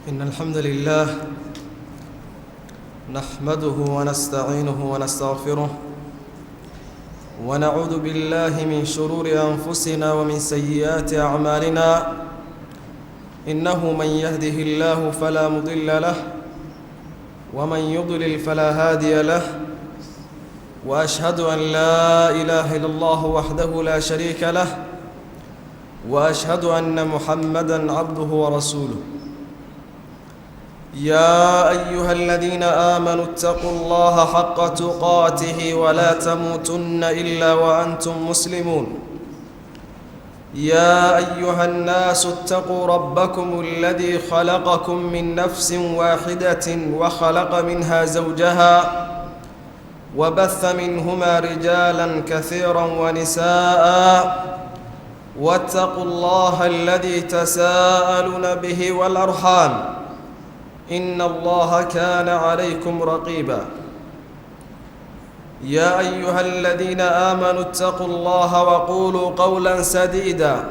إن الحمد لله نحمده ونستعينه ونستغفره ونعوذ بالله من شرور أنفسنا ومن سيئات أعمالنا إنه من يهده الله فلا مضل له ومن يضلل فلا هادي له وأشهد أن لا إله إلا الله وحده لا شريك له وأشهد أن محمدًا عبده ورسوله يا أيها الذين آمنوا اتقوا الله حق تقاته ولا تموتن إلا وأنتم مسلمون يا أيها الناس اتقوا ربكم الذي خلقكم من نفس واحدة وخلق منها زوجها وبث منهما رجالا كثيرا ونساء واتقوا الله الذي تساءلون به والأرحام إن الله كان عليكم رقيبا يا أيها الذين آمنوا اتقوا الله وقولوا قولا سديدا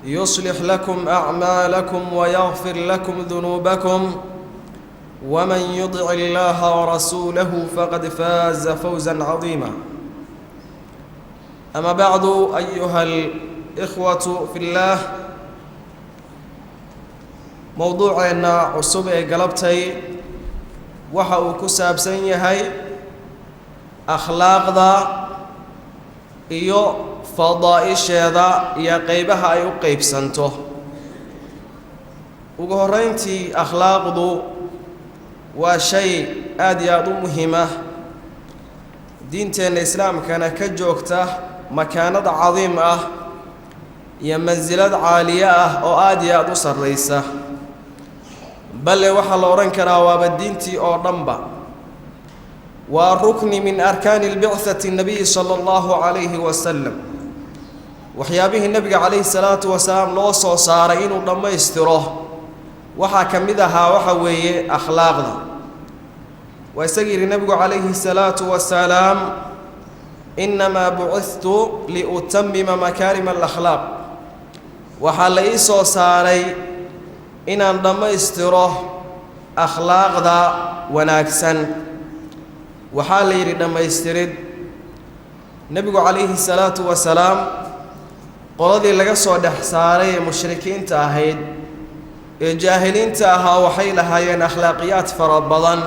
يصلح لكم أعمالكم ويغفر لكم ذنوبكم ومن يطع الله ورسوله فقد فاز فوزا عظيما أما بعد أيها الإخوة في الله موضوعنا عصب قلبتي وحاو كساب سنيهي أخلاق ذا إيو فضائش ذا يقيبها أيو قيب سنته وقهرينتي أخلاق ذو وشيء آدياد مهمة دينتين الإسلام كان كجوكته مكانة عظيمة يمنزلات عالية وآدياد سريسة بل وحل أورنكرا وابدينتي أورنبا والركن من أركان البعثة النبي صلى الله عليه وسلم وحيابه النبي عليه الصلاة والسلام لو صارين ولما يستروه وحكم ذها وحوي أخلاقنا ويسجل النبي عليه الصلاة والسلام إنما بعثت لأتمم مكارم الأخلاق وحال إيسو ساري إن لما يستروه أخلاق ذا وناكسن وحال يريد لما يسترد النبي عليه الصلاة والسلام قلدي لغا سو دحساري مشركين تاهيد الجاهلين تاها وحيلها ين أخلاقيات فربضان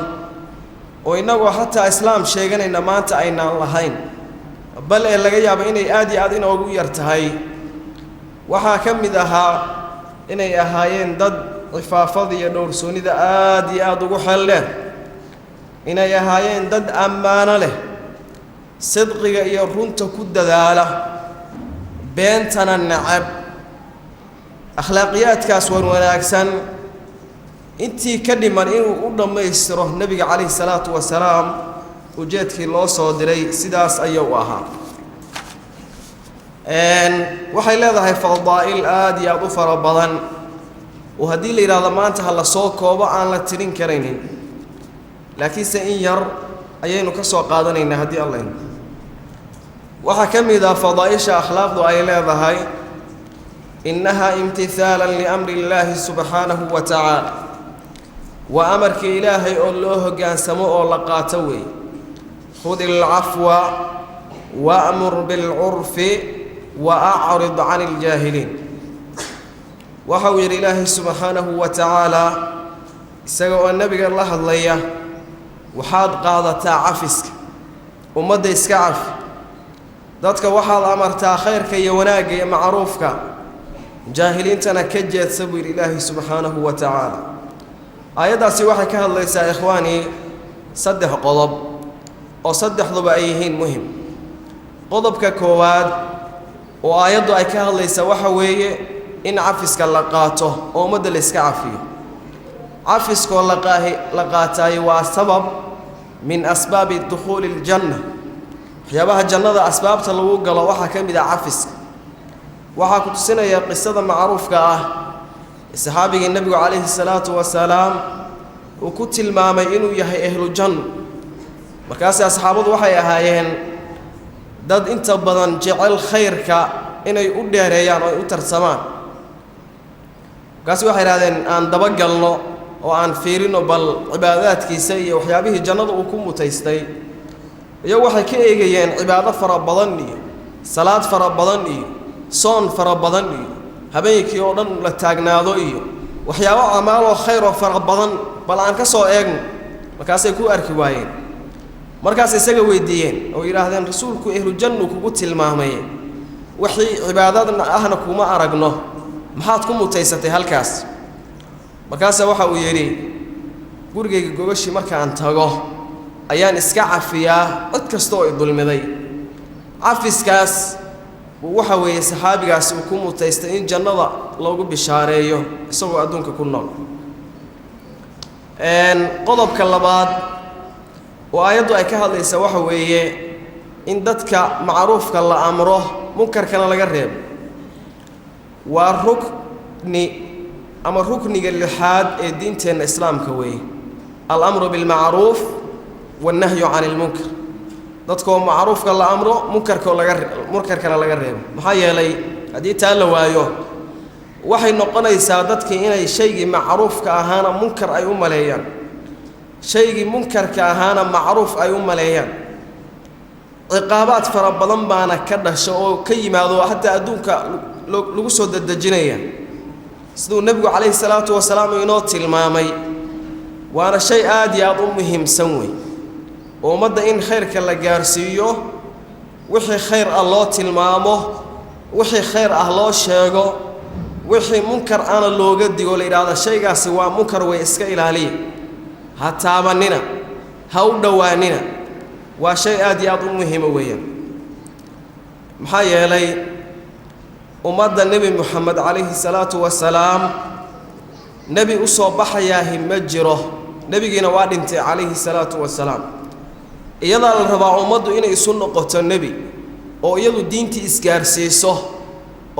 وإنه حتى إسلام شيئاً إن ما أنت أين اللهين بل إلا جاب إني آدي أوجو يرتهي وحاكم ذها إني أهاين ضد عفافضي يدور سوني ذا آدي أدو حله إني أهاين ضد أمان له صدق يرون تكد ذاله بينتنا النعب أخلاقيات كاسور وناكسن intii ka dhiman inuu u dhameystiro nabiga kaleey salaatu wasalaam ujeedkii loo soo diray sidaas ayuu ahaa waxay leedahay fadaa'il aad iyo aad u fara badan oo hadii la yiraahdo maanta hal soo koobo aan la tirin kareynin laakiin se in yar ayaynu ka soo qaadanaynaa hadii Allah waxa kamida fadaa'isha akhlaaqdu ay leedahay innaha imtithalan li amri Allah subhanahu wa ta'ala وأمرك إلهي الله كان سموه لقاتوي خذ العفو وأمر بالعرف وأعرض عن الجاهلين وحوير إلهي سبحانه وتعالى سقوا النبي الله الله وحاد قاضة عفسك ومد يسكعف ذاتك وحاد أمرتا خيرك يوناك معروفك جاهلين تنكجت سبيل إلهي سبحانه وتعالى آياداasi waxay ka hadlaysaa ikhwaani saddex qodob oo saddexduba ay yihiin muhiim qodobka koowaad oo aayadu ay ka hadlaysaa waxa weeye in cafiska la qaato oo umada la iska cafiyo cafiska la qaatay waa sabab min asbaab dukhul aljanna waxyaabaha jannada asbaabta lagu galo waxa kamid ah cafiska waxa ku tusinaya qisada macruufka ah saxaabiga nabiga kaleey salaatu wasalaam oo ku tilmaamay inuu yahay ahlu jann markaas asxaabadu waxay ahaayeen dad inta badan jecel khayrka inay u dheereeyaan oo u tarsamaan kaasi waxay yiraahdeen aan daba galno oo aan fiirino bal cibaadaadkiisa iyo waxyaabihii jannada uu ku mutaystay iyo waxay ka eegayeen cibaado fara badan iyo salaad fara badan iyo soon fara badan iyo habeenkii oo dhan la taagnaado iyo waxyaabo amaal oo khayr oo fara badan bal aan ka soo eegno markaasay ku arki waayeen markaas isaga weydiiyeen oo yiraahdeen rasuulku ahlu jannu kugu tilmaamay wixii cibaadadna ahna kuma aragno maxaad ku mutaysatay halkaas markaas waxa uu yiri gurigayga gogashi marka aan tago ayaan iska cafiyaa cid kasta oo dulmiday cafiskaas waxa weeye saxaabigaas uu ku mutaystay in jannada loogu bishaareeyo isagoo adduunka ku nool qodobka labaad oo aayaddu ay ka hadlaysaa waxa weeye in dadka macruufka la amro munkarkana laga reebo waa rukni ama rukniga lixaad ee diinteena islaamka weeye al-amru bil ma'ruf wan nahyu 'anil munkar dadka macruufka la amro munkarkana laga reebo maxaa yeelay hadii taa la waayo waxay noqonaysaa dadka inay shaygi macruufka ahaana munkar ay u maleeyaan shaygi munkarka ahaana macruuf ay u maleeyaan ciqaabaad fara badan baana ka dhasho oo ka yimaado hatta adduunka lagu soo dadajinaya sidoo nabigu kaleey salaatu wasalaam inoo tilmaamay waana shay aad iyo aad u muhiimsan weey ummadda in khayrka la gaarsiiyo wixii khayr ah loo tilmaamo wixii khayr ah loo sheego wixii munkar ana looga digo la yiraahdo shaygaasi waa munkar way iska ilaaliye ha taabanina ha u dhawaanina waa shay aad iyo aad u muhiim weeyaan maxaa yeelay ummadda nabi Muhammad alayhi salaatu wasalaam nabi u soo baxayaa ma jiro nabigiina waa dhintay alayhi salaatu wasalaam iyada la rabaa ummaddu inay isu noqoto nabi oo iyadu diintii isgaarsiiso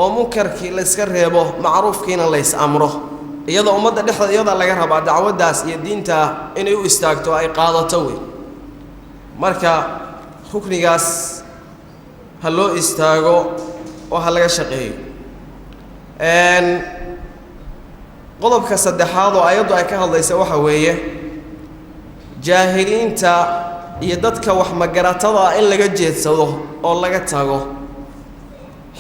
oo munkarkii la iska reebo macruufkiina la is amro iyada ummadda dhexdeeda iyada laga rabaa dacwadaas iyo diinta inay u istaagto ay qaadato way marka ruknigaas ha loo istaago oo ha laga shaqeeyo qodobka saddexaad oo ayadu ay ka hadlaysaa waxa weeye jaahiliinta iyo dadka wax magaratada in laga jeedsado oo laga tago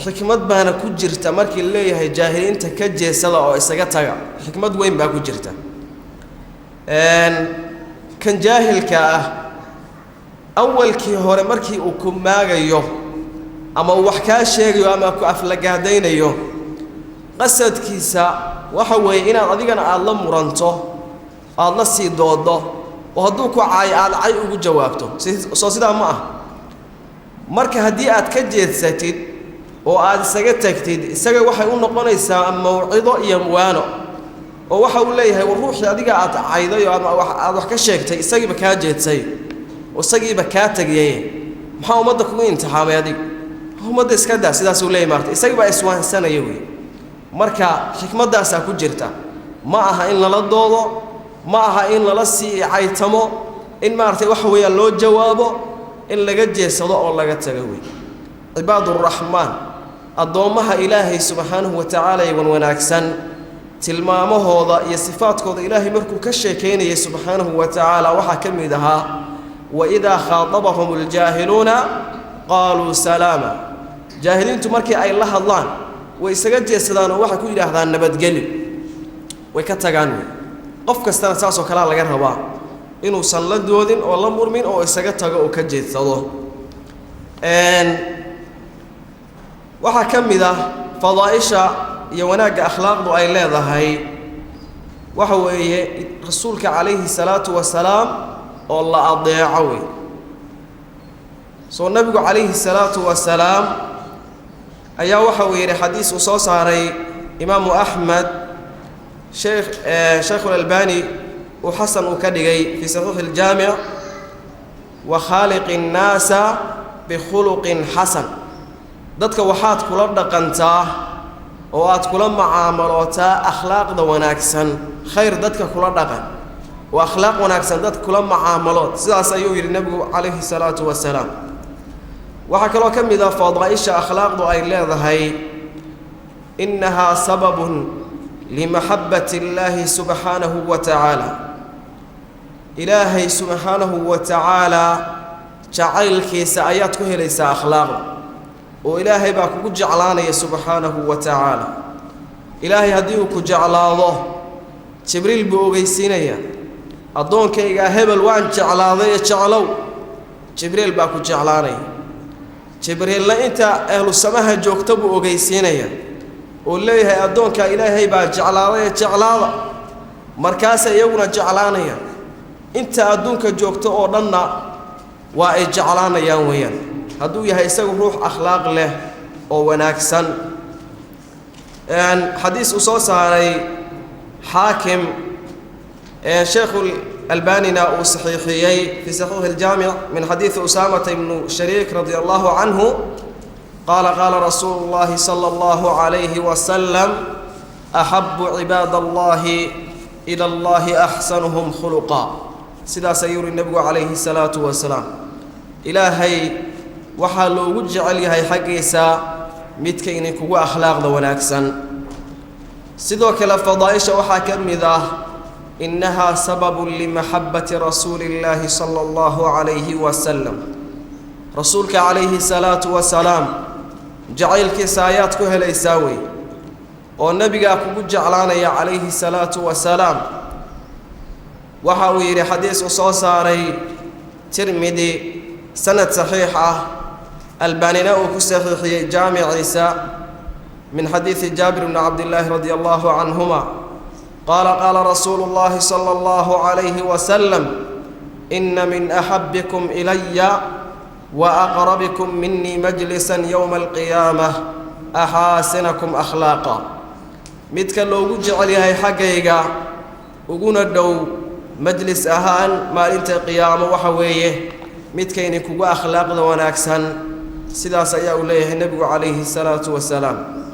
xikmad baana ku jirta markii leeyahay jaahiliinta ka jeedsada oo isaga taga xikmad weyn baa ku jirta kan jaahilka ah awalkii hore markii uu ku maagayo ama wax ka sheegayo ama ku aflagaadaynayo qasadkiisa waxa weeye inaad adigana aad la muranto aad la sii doodo oo hadduu ku caay aad cay ugu jawaabto soo sidaa ma ah marka haddii aad ka jeedsatid oo aad isaga tagtid isaga waxay u noqonaysaa mawcido iyo waano oo waxa uu leeyahay ruuxii adiga aad cayday ama aad wax ka sheegtay isagiiba ka jeedsay oo isagiiba ka tagayay maxaa umada kugu intixaamay adiga umada iska daa sidaas uu leeyahay martay isagiiba iswaansanaya weey marka xikmadaas ku jirta ma aha in la doodo ma aha in la sii caytamo in maartay wax weeyaan loo jawaabo in laga jeesado oo laga tago weey ibadur rahman adoomaha ilaahay subhanahu wa ta'ala iwan wanaagsan tilmaamahooda iyo sifaadkooda ilaahay markuu ka sheekeynayay subhanahu wa ta'ala waxa kamid aha wa idha khatabahumul jahiluna qalu salama jahiliintu markii ay la hadlaan way isaga jeesadaan oo waxa ku yiraahdaan nabadgelyo way ka tagaan qof kastana saas oo kala laga rabaa inuu san la doodin oo la murmin oo isaga tago oo ka jeedsado waxa kamida fadaaisha iyo wanaaga akhlaaqdu ay leedahay waxa weeye rasuulka kaleeyhi salaatu wasalaam oo la adeeco soo nabigu kaleeyhi salaatu wasalaam ayaa waxa weeye xadiis uu soo saaray imaam ahmad sheekh al-albani wa hasan uu ka dhigay fi sahih al-jami' wa khaliqin nasa bi khuluqin hasan dadka waxaad kula dhaqantaa oo aad kula macaamaloota akhlaaqda wanaagsan khayr dadka kula dhaqan wa akhlaaq wanaagsan dadka kula macaamalood sidaas ayuu yiri nabigu kaleeyhi salaatu wasalaam waxa kale oo kamid ah fadaaisha akhlaaqdu ay leedahay innaha sababun لمحبة الله سبحانه وتعالى إلهي سبحانه وتعالى جعل كيس آيات كهليس أخلاق وإلهي باكو جعلاني سبحانه وتعالى إلهي هديوك جعل الله جبريل بوغيسينيا أدون كيغا هبل وان جعل الله جعلو جبريل باكو جعلاني جبريل لا انت أهل السماء جوكتب بوغيسينيا وليه أدون كإلهي با جعل الله جعل الله مركاسا يونا جعلانيا انت أدون كجوكتب أولنا وأي جعلانيا ويان هدو يهيساق روح أخلاق له وناكسن حديث أصوص علي حاكم شيخ الألباني ناو صحيحيي في صحيح الجامع من حديث أسامة بن شريك رضي الله عنه قال رسول الله صلى الله عليه وسلم أحب عباد الله إلى الله أحسنهم خلقا سيدا سيور النبي عليه الصلاة والسلام إلهي وحالو وجعل يهي حقيسا متكيني كوا أخلاق ذا وناكسن سيدوك لفضائش وحاكم ذا إنها سبب لمحبة رسول الله صلى الله عليه وسلم رسولك عليه الصلاة والسلام جعل كسايات كهل إساوي والنبي قاكو جعلانا عليه الصلاة والسلام وحاوير حديث صوصاري ترمذي سند صحيحة البانيناء كسحيحي جامع عيسى من حديث جابر بن عبد الله رضي الله عنهما قال رسول الله صلى الله عليه وسلم إن من أحبكم إلي وأقربكم مني مجلسا يوم القيامة أحاسنكم أخلاقا متك لو جعل هي حقيقة وقونا الدو مجلس أهان ما انت قيامة وحويه متكيني كوا أخلاق ذا وناكسن سيدا سيأوليه النبي عليه الصلاة والسلام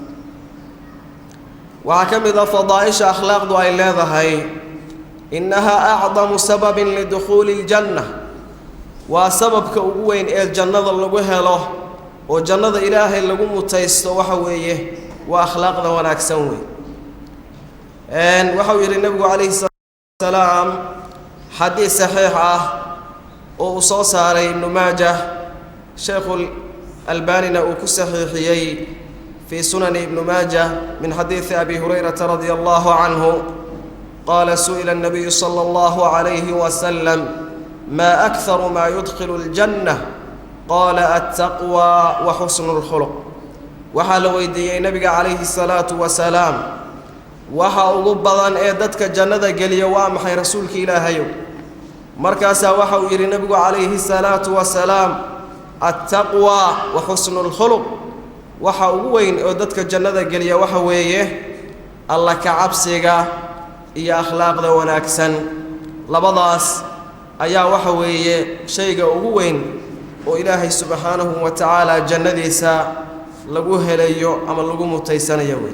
وحكم ذا فضائش أخلاق ذا إلا هاي إنها أعظم سبب لدخول الجنة وسبب كأوين الجنة اللي له وجنة إلهي اللي متيست وحويه وأخلاق ذا وناكسن وحوي النبي عليه الصلاة والسلام حديث صحيحة وصوص علي ابن ماجه شيخ الألباني وكسحيحيي في سنن ابن ماجه من حديث أبي هريرة رضي الله عنه قال سئل النبي صلى الله عليه وسلم ما أكثر ما يدخل الجنة قال التقوى وحسن الخلق وحال ويدي النبي عليه الصلاة والسلام وحا أغبضان إيدتك جنة قليا وامحي رسولك إلهي مركاسا وحو يري النبي عليه الصلاة والسلام التقوى وحسن الخلق وحو وين أودتك الجنة قليا وحويه الله كعبسيغا إيا أخلاق ذا وناكسن لبضاس أيا وحويه شيغا وين وإلهي سبحانه وتعالى جنة ديسا لقوه ليو أما لقوه متيسان يوي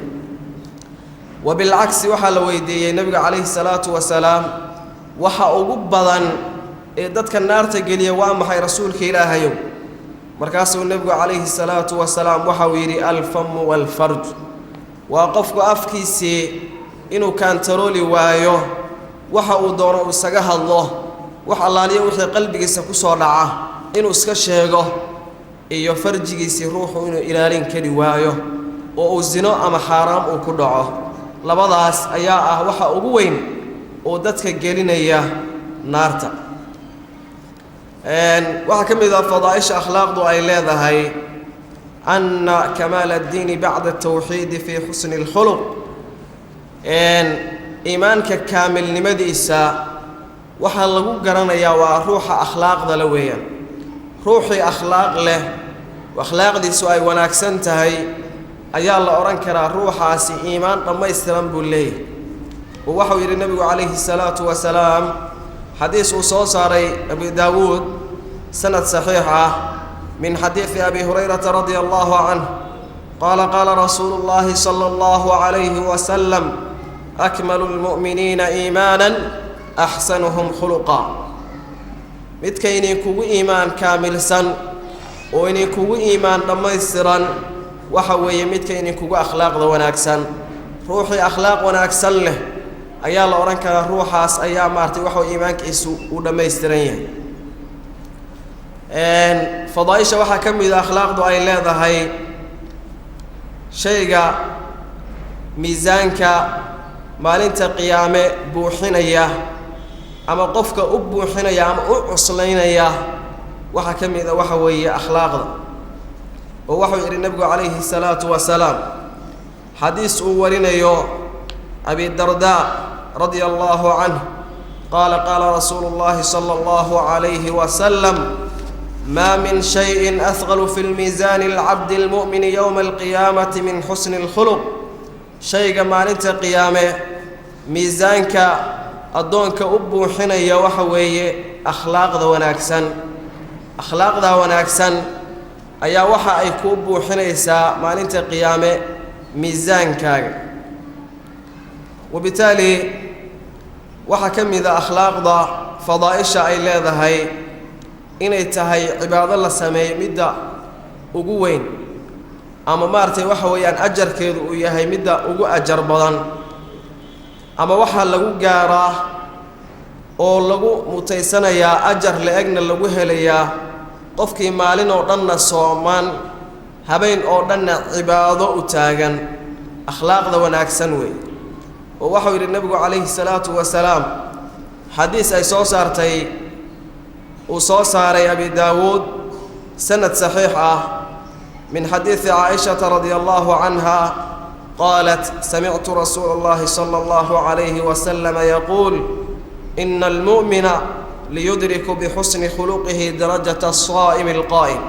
وبالعكس وحا ويدي النبي عليه الصلاة والسلام waxa ugu badan ee dadka naarta galiya waa maxay rasuulka Ilaahayow markaasuu nabigu calayhi salaatu wasalaam waxa uu yiri al-fam wal farj waa qofku afkiisa inuu kantarooli waayo waxa uu doono uu isaga hadlo wax allaaliyo wixii qalbigiisa ku soo dhaca inuu iska sheego iyo farjigiisa ruuxu inuu ilaalin kari waayo oo uu zino ama xaraam uu ku dhaco labadaas ayaa ah waxa ugu weyn ودتك جلينيا نارتا وحكم إذا فضائش أخلاق ضو أيلاذا هاي أن كمال الدين بعد التوحيد في حسن الخلق إيمانك كامل لمديسا وحلقوا قرنا يا وروح أخلاق ذلويا روحي أخلاق له وأخلاق دي سواي وناكسنت هاي أيا الله أرنكرا روحاسي إيمان لما يستلم بالله ووحو يري النبي عليه الصلاة والسلام حديث صوصاري أبي داود سند صحيحة من حديث أبي هريرة رضي الله عنه قال رسول الله صلى الله عليه وسلم أكمل المؤمنين إيمانا أحسنهم خلقا متكيني كو إيمان كامل سن وإني كو إيمان لما يسرا وحوي متكيني كو أخلاق ذو وناكسن روحي أخلاق ونأكسن له أيا الله أوران كان روحاس أيا مارتي وحو إيمانك إسو ودما يسترين إن فضائشة وحا كم إذا أخلاق دو أي لا هاي شيء ميزانك مالنت قيامة بوحينيا أما قفك أبوحينيا أما أعصلينيا وحا كم إذا وحوي أخلاق ووحو إلى النبي عليه الصلاة والسلام حديث أورينيو أبي الدرداء رضي الله عنه قال قال رسول الله صلى الله عليه وسلم ما من شيء أثقل في الميزان العبد المؤمن يوم القيامة من حسن الخلق شيء ما أنت قيامة ميزانك أدونك أبو حنيا وحوي أخلاق ذا وناكسن أخلاق ذا وناكسن أيا وحا أيكوب حنيسا ما أنت قيامة ميزانك وبالتالي وحا كم إذا أخلاق ذا فضائشة أي لا هاي إنay tahay cibaado la sameeyay midda ugu weyn ama maartay waxa weeyaan ajarkeedu uu yahay midda ugu ajar badan ama waxa lagu gaaraa oo lagu mutaysanayaa ajar leegna lagu helayaa qofkii maalin oo dhanna soomaan habeen oo dhanna cibaado u taagan akhlaaqda wanaagsan weey oo waxa yiri nabigu kaleeyhi salaatu wa salaam xadiis ay soo saartay وصار أبي داود سند صحيحة من حديث عائشة رضي الله عنها قالت سمعت رسول الله صلى الله عليه وسلم يقول إن المؤمن ليدرك بحسن خلقه درجة الصائم القائم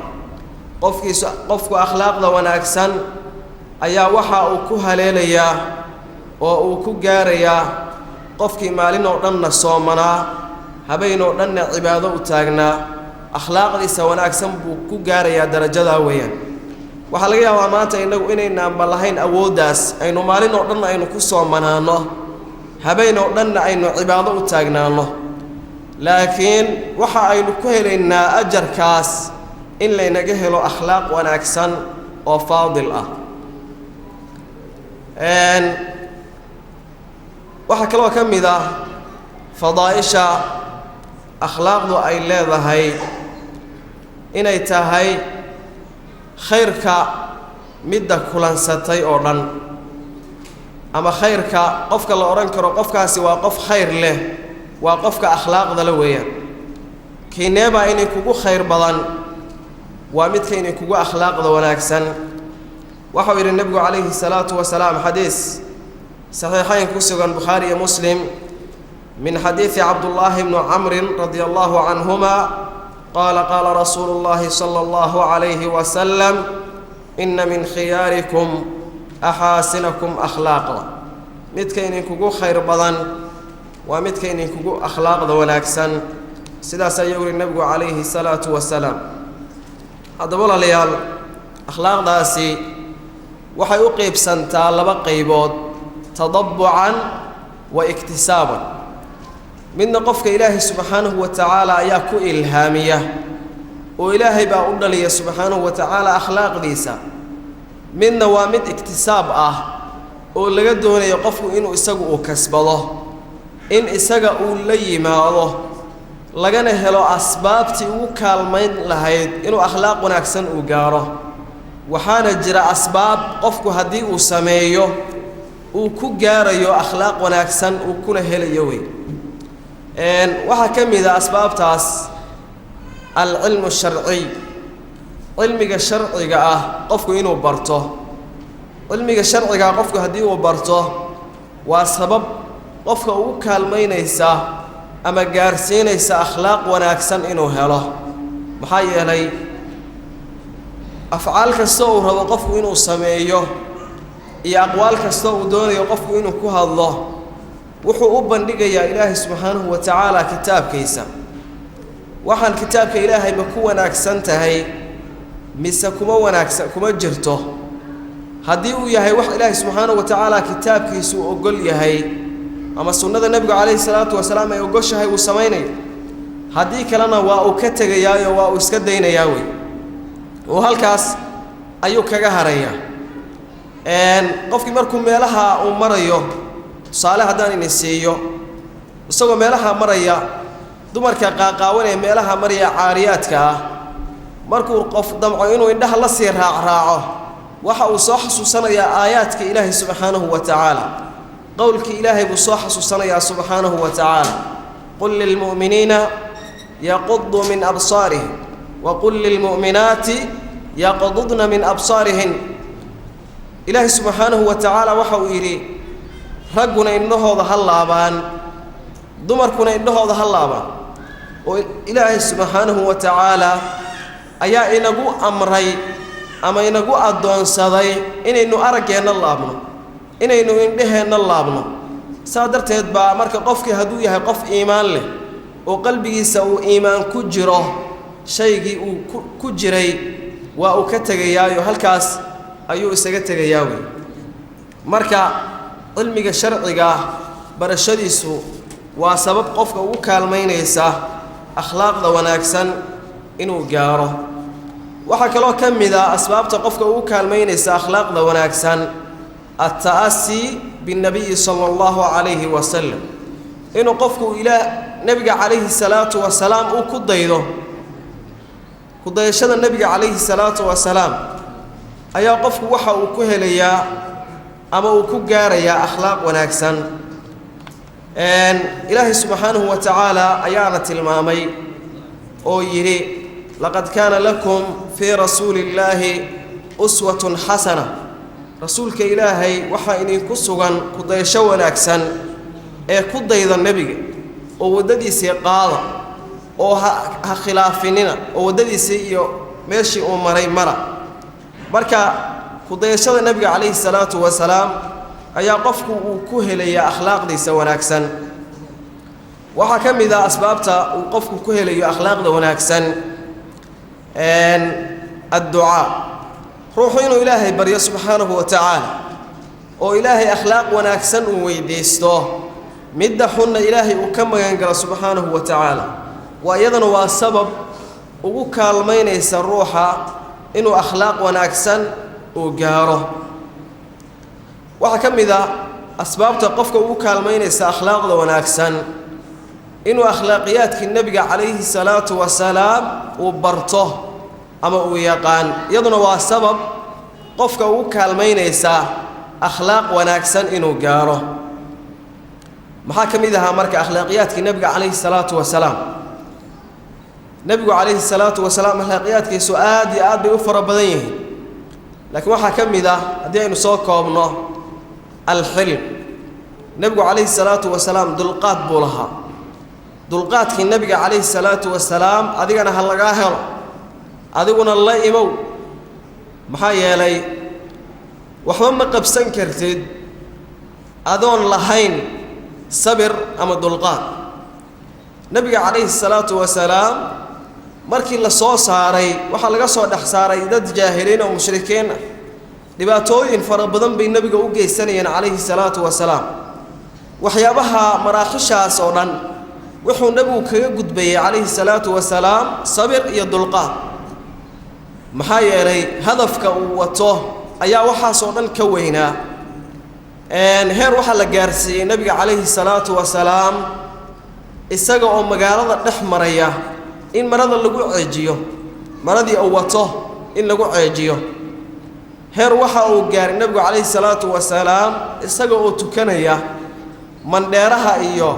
قفك أخلاق ونأكسن أيا وحا أكوها ليليا وأكو جاريا قفك مالين ودن الصومنا habeenoo dhanna cibaado u taagnaa akhlaaqdiisa wanaagsan buu ku gaarayaa darajada weeyaan waxa laga yaabaa maanta inagu inaynaan balahayn awooddaas aynu maalin oo dhan aynu ku soo manaano habeenoo dhanna aynu cibaado u taagnaano laakiin waxa aynu ku helaynaa ajarkaas in laynaga helo akhlaaq wanaagsan oo faadil ah waxa kaloo ka mid ah fadaaisha أخلاق أي لا هاي إن يتهاي خيرك مدة كلان ستي أوران أما خيرك قفك الأوران كرو قفك سوى قف خير له وقفك أخلاق ذلوية كي نبا إني كوكو خير بدن ومد كي إني كوكو أخلاق ذولاكسن وحوير النبي عليه الصلاة والسلام حديث صحيحين كسوغان بخاري مسلم من حديث عبد الله بن عمرو رضي الله عنهما قال قال رسول الله صلى الله عليه وسلم إن من خياركم أحاسنكم أخلاقا متكين كوكو خير بدن ومتكين كوكو أخلاق ذولاكسن سيدا سيقول النبي عليه الصلاة والسلام هذا ولا ليال أخلاق داسي وحيقيب سنتا لبقيبود تضبعا واكتسابا من قفك إلهي سبحانه وتعالى ياكو إلهامية وإلهي بأقول لي سبحانه وتعالى أخلاق ديسا من نوامد اكتساب ولقد هنا يقفوا إنه إساقوا كسبه إن إساقوا لي ماله لقنا هلو أسبابتي وكالمين لهيد إنه أخلاق ونكسن وقاره وحانا جرى أسباب قفكو هدي وسميه وكجاريو أخلاق ونكسن وكنا هلي يوي وحكم إذا أسباب تاس العلم الشرعي علمك الشرعي قفكو إنه برته علمك الشرعي قفكو هدي وبرته وسبب قفكو وكالمين يسا أما جارسين يسا أخلاق ونكسن إنه هلا محايا لي أفعال كستو هو قفكو إنه سميه يا أقوال كستو دون يقفكو إنه كه الله وحو أبن يا إلهي سبحانه وتعالى كتاب كيسا وحن كتاب كإلهي بكو ونكسنت هاي مسكما ونكسن كما جرته هديو يهي وح إلهي سبحانه وتعالى كتاب كيسو أقول يهي أما السنة النبي عليه الصلاة والسلام يقولش هاي وسميني هديك لنا وأكتج يا وأسكدين ياوي وهالكاس أيو كجهرية qofkii markuu meelaha uu marayo tusaale haddaan idin siiyo isagoo meelaha maraya dumarka qaaqaawanee meelaha maraya caariyaadka ah markuu qof damco inuu indhaha la sii raaco waxa uu soo xasuusanayaa aayaadka ilaahay subxaanahu wa tacaala qowlkii ilaahay buu soo xasuusanayaa subxaanahu wa tacaala qul lilmu'miniina yaquduu min absaarihim waqul lilmu'minaati yaqududna min absaarihin ilaahay subxaanahu wa tacaala waxa uu yidhi ragguna indhahooda ha laabaan dumarkuna indhahooda ha laabaan oo ilaahay subxaanahu wa tacaala ayaa inagu amray ama inagu addoonsaday inaynu araggeenna laabno inaynu indhaheenna laabno saa darteed baa marka qofkii hadduu yahay qof iimaan leh oo qalbigiisa uu iimaan ku jiro shaygii uu ku jiray waa uu ka tegayaayo halkaas ayuu isaga tegayaa wey marka cilmiga sharciga barashadiisu waa sabab qofka ugu kaalmaynaysa akhlaaqda wanaagsan inuu gaaro waxaa kaloo ka mid ah asbaabta qofka ugu kaalmaynaysa akhlaaqda wanaagsan التأسي بالنبي صلى الله عليه وسلم إنه قفك إلى نبي عليه الصلاة والسلام وكديده كديشة النبي عليه الصلاة والسلام أيا قفك وحى وكهليا أما وكجاريا أخلاق ونكسن إن إلهي سبحانه وتعالى أيانة المامي أو يري لقد كان لكم في رسول الله أسوة حسنة rasuulka ilaahay waxa idinku sugan ku dayasho wanaagsan ee ku dayda nabiga oo wadadiisa qaada oo ha khilaafinina oo wadadiisa iyo meeshii uu maray mara marka ku dayashada nabiga kaleey salaatu wasalaam ayaa qofku uu ku helaya akhlaaqdiisa wanaagsan waxa kamid ah asbaabta uu qofku ku helayo akhlaaqda wanaagsan addu'a روحوا إنه إلهي بريا سبحانه وتعالى أو إلهي أخلاق وناكسن ويديسته مدحون إلهي وكما ينقل سبحانه وتعالى وأيضا هو السبب وكالمين يسر روحا إنه أخلاق وناكسن وقاره وحكم إذا أسباب تقفك وكالمين يسر أخلاق وناكسن إنه أخلاقيات النبي عليه الصلاة والسلام وبرته أما ويقان يظن والسبب قفك وكالمينيسا أخلاق وناكسن إنه جاره محاكم إذا مرك أخلاقيات النبي عليه الصلاة والسلام نبي عليه الصلاة والسلام أخلاقيات كسؤال يأد بيوفر بديه لكن محاكم إذا دين صوكمنا الحلم نبي عليه الصلاة والسلام دلقات بولها دلقات النبي عليه الصلاة والسلام أدينا هالجاهر adiguna la imow maxaa yeelay waxba ma qabsan kartid adoon lahayn sabir ama dulqaad nabiga kaleey salaatu wasalaam markii la soo saaray waxa laga soo dhax saaray dad jaahiliin oo mushrikiin dhibaatooyin fara badan bay nabiga u geysanayeen kaleey salaatu wasalaam waxyaabaha maraaxishaas oo dhan wuxuu nabigu kaga gudbay kaleey salaatu wasalaam sabir iyo dulqaad maxaa yeelay hadafka uu wato ayaa waxa soo dhan ka weynaa heer waxa la gaarsiiyay nabiga kaleey salaatu wasalaam isaga oo magaalada dhex maraya in marada lagu ceejiyo maradii uu wato in lagu ceejiyo heer waxa uu gaaray nabiga kaleey salaatu wasalaam isaga oo tukanaya mandheeraha iyo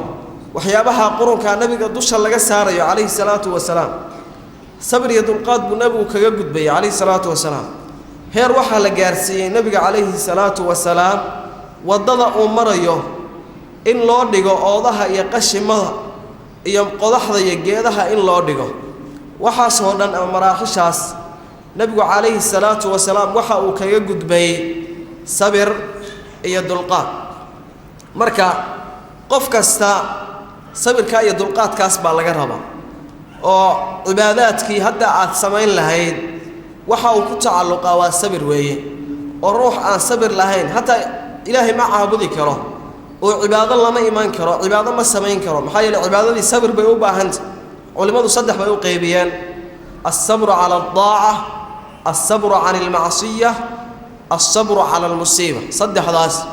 waxyaabaha qurunka nabiga dusha laga saarayo kaleey salaatu wasalaam صبر يدل قاد بنبي كجد بي عليه الصلاة والسلام هير وحى لجارسي النبي عليه الصلاة والسلام وضد أمره إن لا دقة أوضها يقش مضى يوم قضح ذا يجيدها إن لا دقة وحصودا مراحشاس نبي عليه الصلاة والسلام وحى كجد بي صبر يدل قاد مركا قف كستا صبر كا يدل قاد كاسب على جربه oo cibaadaadkii hadda aad sameyn lahayd waxa uu ku tacalluqa waa sabir weeye oo ruux aan sabir lahayn hatta ilaahay ma caabudi karo oo cibaado lama iman karo cibaado ma sameyn karo maxaa yeelay cibaadadii sabir bay u baahantahay culimadu saddex bay u qaybiyeen as-sabru 'ala ad-daa'ah as-sabru 'an al-ma'siyah الصبر على المصيبة صدح ذاس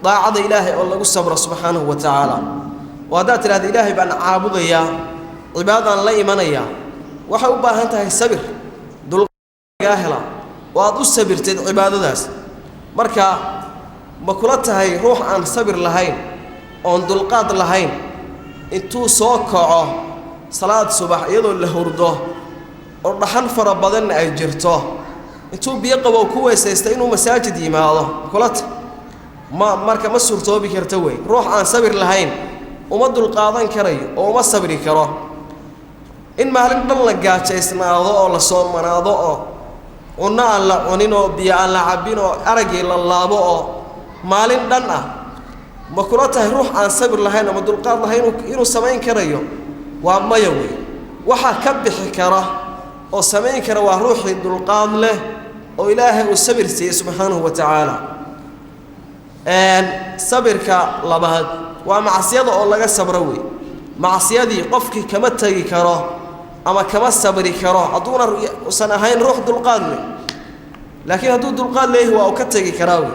ضاعة إلهي الله الصبر سبحانه وتعالى وذات هذا إلهي بأن عابد يا عبادا لا إيمان يا وحبها أنت هي الصبر دول جاهلة وأدو الصبر تد عبادة ذاس مركا بكلتها هي روح عن صبر لهين عن دلقات لهين انتو سوكعه صلاة صباح يدو اللي هرده ورحان فربضن أي جرته انتو بيقبوا كويس يستينوا مساجد يماضه كلت ما مركا ما سورتو بكرتوي روح عن صبر لهين وما دلقادن كري وما صبر كره إن ما لن دلقات يسناضه ولا صوم مناضه ونا الله ونينو بيا الله عبينو أرجع لله ما لن دنا ما كلته روح عن صبر لهين وما دلقاد لهين إنه سمين كريو وما يوي وحا كبح كره أو سمين كره وروح دلقاد له وإلهه الصبر سبحانه وتعالى أن صبرك لبهد ومعصيته الله صبروي معصيتي قفك كما تجي كره أما كما صبري كره أدونا سنهين روح دلقاد له لكن هدو دلقاد له هو كتجي كراوي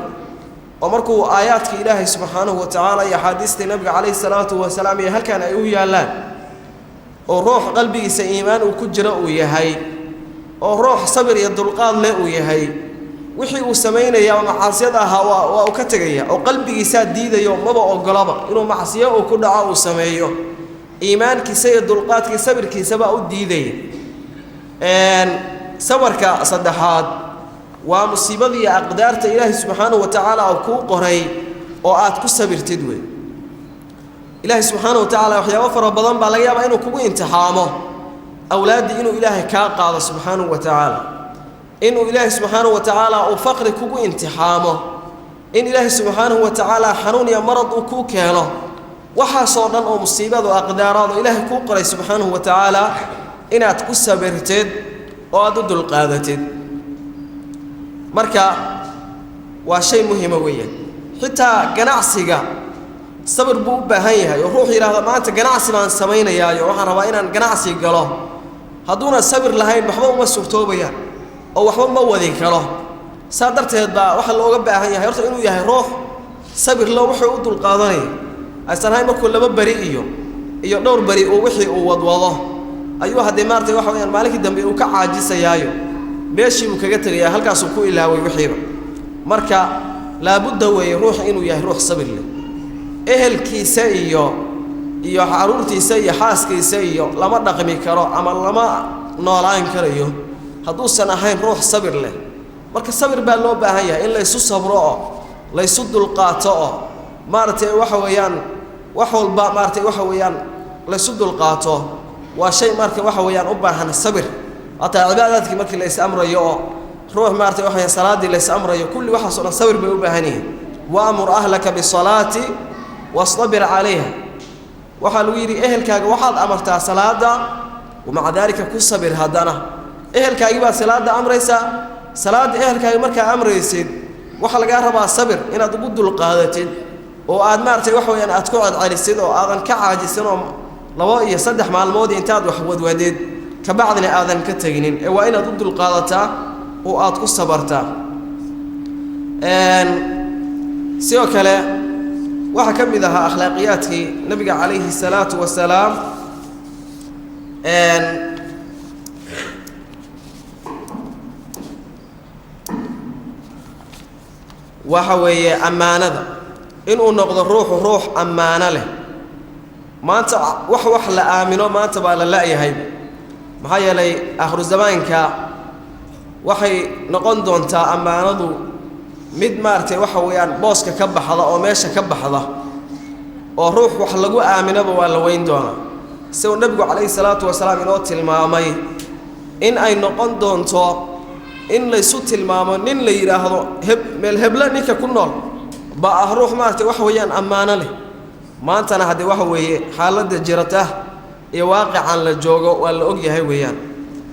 ومركو آياتك إلهي سبحانه وتعالى يا حديث النبي عليه الصلاة والسلام هل كان أيوه لا وروح قلبي سإيمان وكجرأ ويهي وروح صبر يدلقاد له ويهي وحي وسمينا يا معصيتها وكتجيا وقلبي ساد ديدا يوم ما بقى قلبا إنه معصية وكل عاو سميه إيمان كسيد دلقات كسبر كسبا وديدا إن صبرك صدحات ومصيبة أقدارت إلهي سبحانه وتعالى أو كو قري أو آت كسبر تدوي إلهي سبحانه وتعالى وحيا وفر بضم بالغياب إنه كو انتحامه أولادي إنه إلهي كاقاض سبحانه وتعالى إنه إلهي سبحانه وتعالى وفقر كو انتحامه إن إلهي سبحانه وتعالى حنون يا مرض وكو كيله وحصونا أو مصيبة وأقدارات إلهي كو قري سبحانه وتعالى إن أتكسبر تد وأدد القادة marka waa shay muhiim weeye xitaa ganacsiga sabir buu u baahan yahay oo ruux yiraahdo maanta ganacsi baan sameeynayaa waxaan rabaa inaan ganacsi galo haduuna sabir lahayn waxba uma suurtoobayaan oo waxba ma wadi karo saadarteed baa waxa looga baahan yahay horta inuu yahay ruux sabir loo wuxuu u dul qaadanay aysan hay markuu laba bari iyo dhowr bari oo wixii uu wadwado ayuu hadii maartay waxa weeyaan maalintii dambe uu ka caajisayaayo meeshii uu kaga tagay halkaas uu ku ilaaway wixiiba marka la budda way ruux inuu yahay ruux sabir leh ehelkiisa iyo caruurtiisa iyo xaaskiisa iyo lama dhaqmi karo ama lama noolaan karayo hadduu san ahayn ruux sabir leh marka sabir baa loo baahan yahay in la isu sabro oo la isu dulqaato oo maartay waxa weeyaan wax walba maartay waxa weeyaan la isu dulqaato waa shay marka waxa weeyaan u baahan sabir أتا عباداتك مركي ليس أمر يو روح مارتي وحي صلاة ليس أمر يو كل واحد صلاة صبر بأبهنيه وأمر أهلك بالصلاة واصطبر عليها وحلويري أهلك واحد أمرتها صلاة ومع ذلك كل صبر هدانا أهلك يبقى صلاة أمر يسا صلاة أهلك مركي أمر يسيد وحلقها ربا صبر إن تبد القادة وآد مارتي وحوي أن أتقعد على السيد وآذن كعاجسين لو يصدح مع الماضي انتاد وحود وديد كبعضنا آذن كتجنين وإن ضد القادة وآتكو صبرتا سيو كلا وحكم ذها أخلاقياته نبي عليه الصلاة والسلام وحوي أمانة إنه نقض الروح أمانة له ما أنت وح لا آمنه ما أنت بقى لا يهيب maxaa yeelay akhru zamaanka waxay noqon doontaa amaanadu mid maartay waxa weeyaan booska ka baxda oo meesha ka baxda oo ruux wax lagu aaminaba waa la weyn doona soo nabigu kaleey salaatu wasalaam inoo tilmaamay in ay noqon doonto in la isu tilmaamo nin la yiraahdo meel hebla ninka ku nool ba ruux maartay waxa weeyaan amaano leh maantana hadii waxa weeye xaaladda jirata iyo waaqican la joogo waa la og yahay weeyaan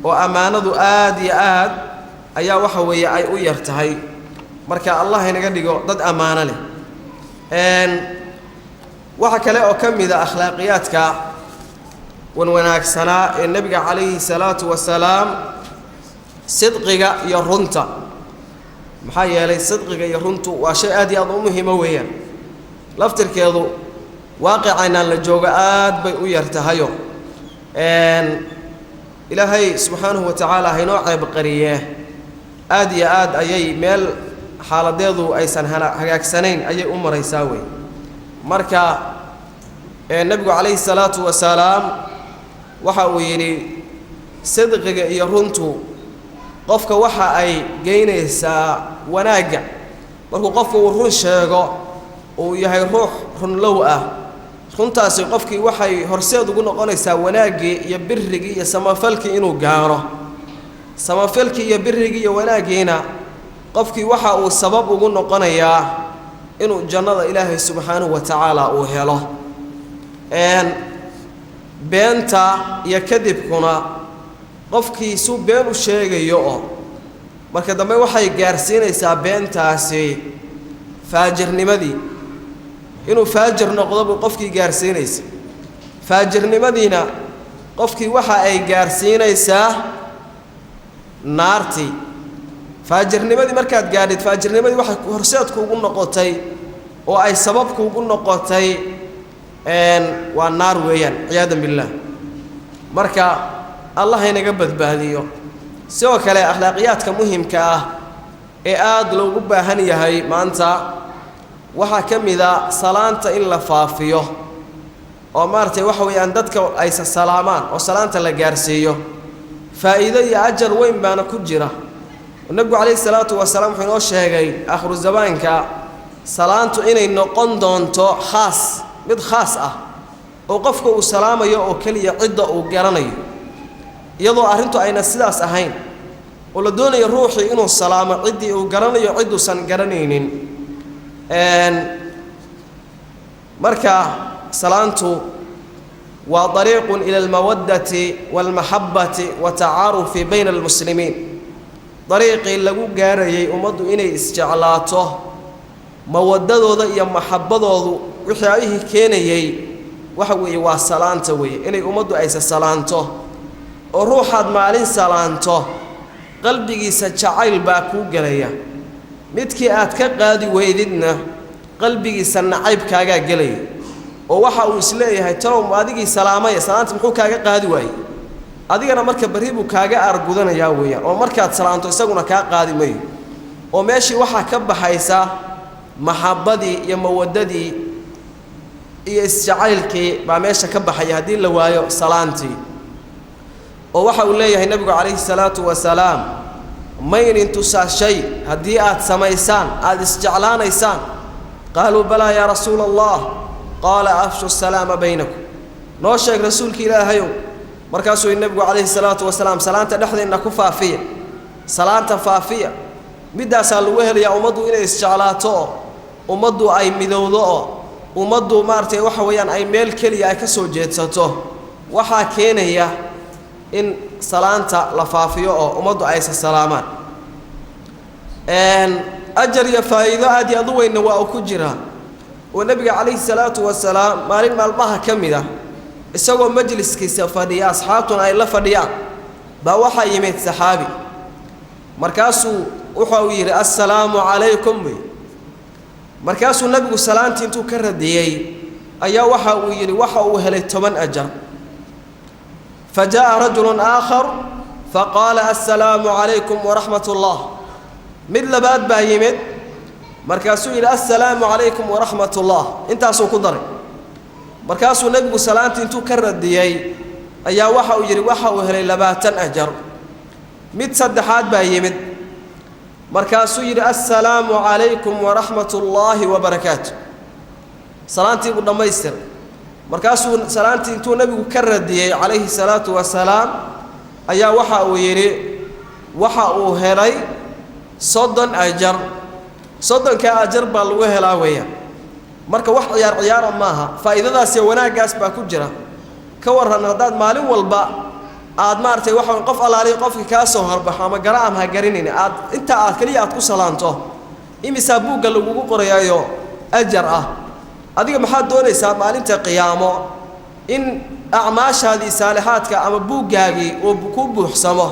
oo amaanadu aad iyo aad ayaa waxa weeye ay u yartahay marka Allah inaga dhigo dad amaano leh waxa kale oo kamida akhlaaqiyadka wanaagsanaa ee nabiga kaleey salaatu wasalaam sidqiga iyo runta maxaa yeelay sidqiga iyo runtu waa shay aad iyo aad u muhiim weeyaan laftirkeedu waaqicayna la jooga aad bay u yartahayo ilaahay subhanahu wa ta'ala haynoo qayb qariye aad iyo aad ayay meel xaaladeedu aysan hagaagsanayn ayay u maraysaa way marka nabigu calayhi salaatu wasalaam waxa uu yidhi sidqiga iyo runtu qofka waxa ay geynaysaa wanaagga markuu qofku uu run sheego uu yahay ruux runlow ah runtaasi qofkii waxay horseed ugu noqonaysaa wanaaggii iyo birrigii iyo samafalkii inuu gaaro samafalkii iyo birrigii iyo wanaaggiina qofkii waxa uu sabab ugu noqonayaa inuu jannada ilaahay subxaanahu wa ta'ala uu helo beenta iyo kadibkuna qofkii suu been u sheegayo oo marka dambe waxay gaarsiinaysaa beentaasi faajirnimadii inuu faajir noqdo buu qofkii gaarsiinaysa faajirnimadiina qofkii waxa ay gaarsiinaysaa naartii faajirnimadii markaad gaadhid faajirnimadii waxay horseed kuugu noqotay oo ay sabab kuugu noqotay waa naar weeyaan ciyaadan billah marka allah inaga badbaadiyo sidoo kale akhlaaqiyadka muhiimka ah ee aad loogu baahan yahay maanta waxa kamida salaanta in la faafiyo oo maartay waxa weeyaan dadka ay salaamaan oo salaanta la gaarsiiyo faa'iido iyo ajar weyn baana ku jira nabigu calayhi salaatu wasalaam wuxuu inoo sheegay akhru zamaanka salaantu inay noqon doonto khaas mid khaas ah oo qofka uu salaamayo oo kaliya cidda uu garanayo iyadoo arrintu ayna sidaas ahayn oo la doonayo ruuxii inuu salaamo ciddii uu garanayo cidduusan garanaynin marka salaantu waa dariiqun ila almawaddati walmahabbati wa ta'aarufi bayna almuslimiin dariiqii lagu gaarayay ummaddu inay isjeclaato mawaddadooda iyo maxabbadoodu wixii ay keenayay waxa weeye waa salaanta weeye inay ummaddu ay salaanto oo ruuxaad maalin salaanto qalbigiisa jacayl baa ku galaya midkii aad ka qaadi weydidna qalbigiisa nacaybkaaga galay oo waxa uu isleeyahay taw adigii salaamay salaanta muxuu kaaga qaadi waayay adigana marka bari buu kaaga argudanaya weeyaan oo markaad salaanto isaguna ka qaadi maayo oo meeshii waxa ka baxaysa mahabbadii iyo mawaddadii iyo isjacaylkii baa meesha ka baxaya hadii la waayo salaantii oo waxa uu leeyahay nabigu calayhi salaatu wasalaam mayn intusaa shay haddii aad samaysaan aad isjeclaanaysaan qaaluu balaa yaa rasuula allah qaala afshu salaama baynakum noo sheeg rasuulka ilaahayow markaasuu nabigu calayhi salaatu wasalaam salaanta dhexdeena ku faafiya salaanta faafiya midaasaa lagu helayaa ummaddu inay isjeclaato oo ummaddu ay midowdo oo ummaddu maartay waxa weeyaan ay meel keliya ay ka soo jeedsato waxaa keenaya in salaanta la faafiyo oo ummaddu ay salaamaan ajar iyo faa'iido aad iyo weyn waa ku jira oo nabiga calayhi salaatu wasalaam maalin maalmaha kamida isagoo majliskiisa fadhiya asxaabtuna ay la fadhiyaan baa waxa yimid saxaabi markaasuu wuxuu yiri assalaamu calaykum markaasuu nabigu salaantii intuu ka radiyay ayaa waxa uu yiri waxa uu helay 10 ajar فجاء رجل آخر فقال السلام عليكم ورحمة الله مثل بعد بايمد مركاسو إلى السلام عليكم ورحمة الله انت أسو كدري مركاسو نبي سلامت انتو كرد ديي أيا وحا ويري وحا وهلي لباتن أجر مد صدحات بايمد مركاسو إلى السلام عليكم ورحمة الله وبركاته سلامتي قد ميسر markaasuu salaantii intuu nabigu ka radiyay calayhi salaatu wasalaam ayaa waxa uu yiri waxa uu helay 30 ajar 30 ka ajar baa lagu helaa weeyaan marka wax ciyaar maaha faa'iidadaas iyo wanaagaas baa ku jira ka waran hadaad maalin walba aad maartay waxa qof alaali qofki ka soo harbaxo ama garaam ha garinina aad inta aad kaliya aad ku salaanto imisa buuga lagu qorayayo ajar ah adiga maxaa doonaysaa maalinta qiyaamo in acmaashaadii saalihaadka ama buugaagi oo ku buuxsamo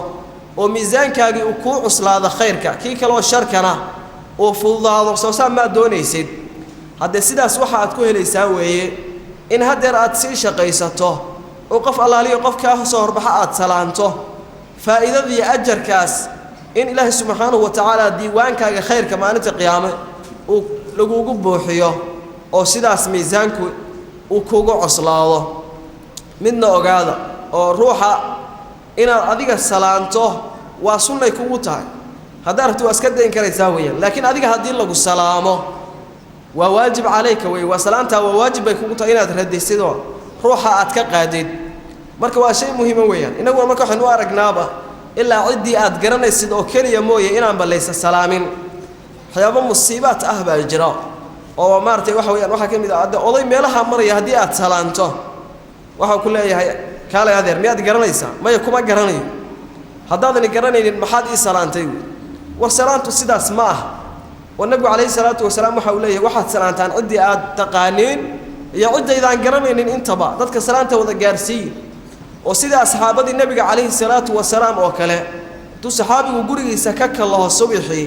oo miisaankaagi uu ku cuslaado khayrka kii kale oo sharkana وفضاض وصوصا ما دوني سيد هذا سيدا سوحة أتكوه ليساوي إن هدر أتسي شقيسته وقف الله لي وقف كاه صور بحقات سلامته فإذا ذي أجر كاس إن الله سبحانه وتعالى ديوان كاغ خير كما أنت قيامه ولقوق بوحيه أو سيداس ميزانك وكوغو عصلاده منا أقاده أو روحا إن أذيك السلامته وصلنا يكوتها هذا رتو أسكت إن كان يساويا لكن أذيك هدي الله السلامه وواجب عليك وسلامته وواجب يكوتها إن تردي سيدو روحا أتك قادد marka waa shay muhiim weeyaan inagu marka waxaan u aragnaaba ilaa cidii aad garanaysid oo kaliya mooyee inaan balaysa salaamin waxyaabo musiibaat ah baa jira oo maartay waxa weeyaan waxa kamid ah oday meelaha maraya hadii aad salaanto waxa ku leeyahay kale adeer miyaad garanaysaa maya kuma garanayo haddaadan garanaynin maxaad ii salaantay war salaantu sidaas ma ah wanagu calayhi salaatu wasalaam waxa uu leeyahay waxaad salaantaan cidii aad taqaaniin iyo cidaydaan garanaynin intaba dadka salaanta wada gaarsiin وسيدا أصحاب النبي عليه الصلاة والسلام وكله تو صحابي وجوري سكك الله صبحي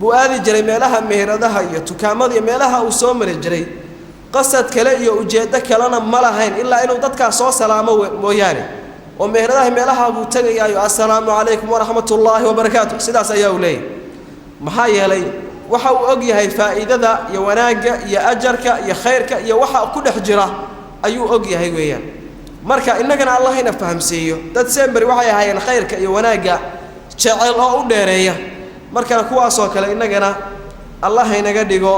بوادي جري مالها مهردها يتكامل مالها وسومر جري قصة كلا يوجد كلنا ملهين إلا إنه ضدك صو سلامة وياني ومهردها مالها بوتجي يا السلام عليكم ورحمة الله وبركاته سيدا سياولي محايا لي وحو أجي هاي فائدة ذا يا وناجة يا أجرك يا خيرك يا وحى كل حجرة أيو أجي هاي ويان marka innagana Allah ina fahamsiiyo dad sembari waxay ahaayeen khayrka iyo wanaaga jecel oo u dheereeya marka kuwaas oo kale innagana Allah inaga dhigo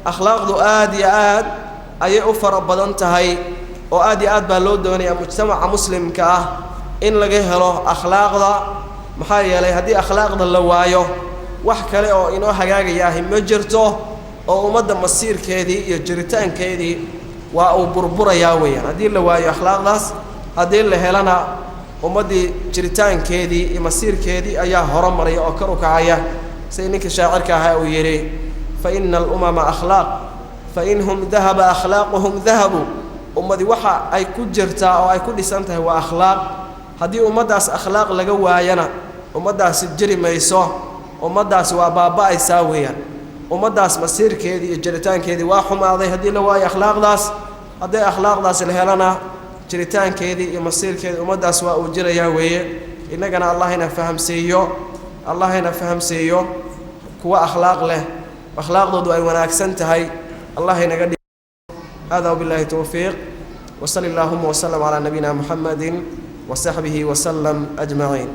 akhlaaqdu aad iyo aad ayay u fara badan tahay oo aad iyo aad baa loo doonayaa mujtamaca muslimka ah in laga helo akhlaaqda maxaa yeelay hadii akhlaaqda la waayo wax kale oo inoo hagaagaya ma jirto oo ummadda masiirkeedii iyo jiritaankeedii waa burburaya weeyaan hadii la waayo akhlaaqdaas hadii la helana ummadii jiritaankeedii iyo masiirkeedii ayaa horumaraya oo kor u kacaya say ninka shaacirka ahaa uu yiri fa innal umama akhlaaq fa inhum dhahaba akhlaaquhum dhahabu ummadii waxa ay ku jirtaa oo ay ku dhisan tahay waa akhlaaq hadii ummadaas akhlaaq laga waayana ummadaas jiri mayso ummadaas waa baaba'aysaa weeyaan ummadaas masiirkeedii iyo jiritaankeedii waa xumaaday hadii la waayo akhlaaqdaas hadii akhlaaqdaas la helana jiritaankeedii iyo masiirkeedii ummadaas waa uu jirayaa weeye inagana Allah ina fahamsiiyo kuwa akhlaaq leh akhlaaqdoodu ay wanaagsan tahay Allah inaga dhigo hada billahi tawfiiq wa sallallahu wa sallam ala nabina muhammadin wa sahbihi wa sallam ajma'in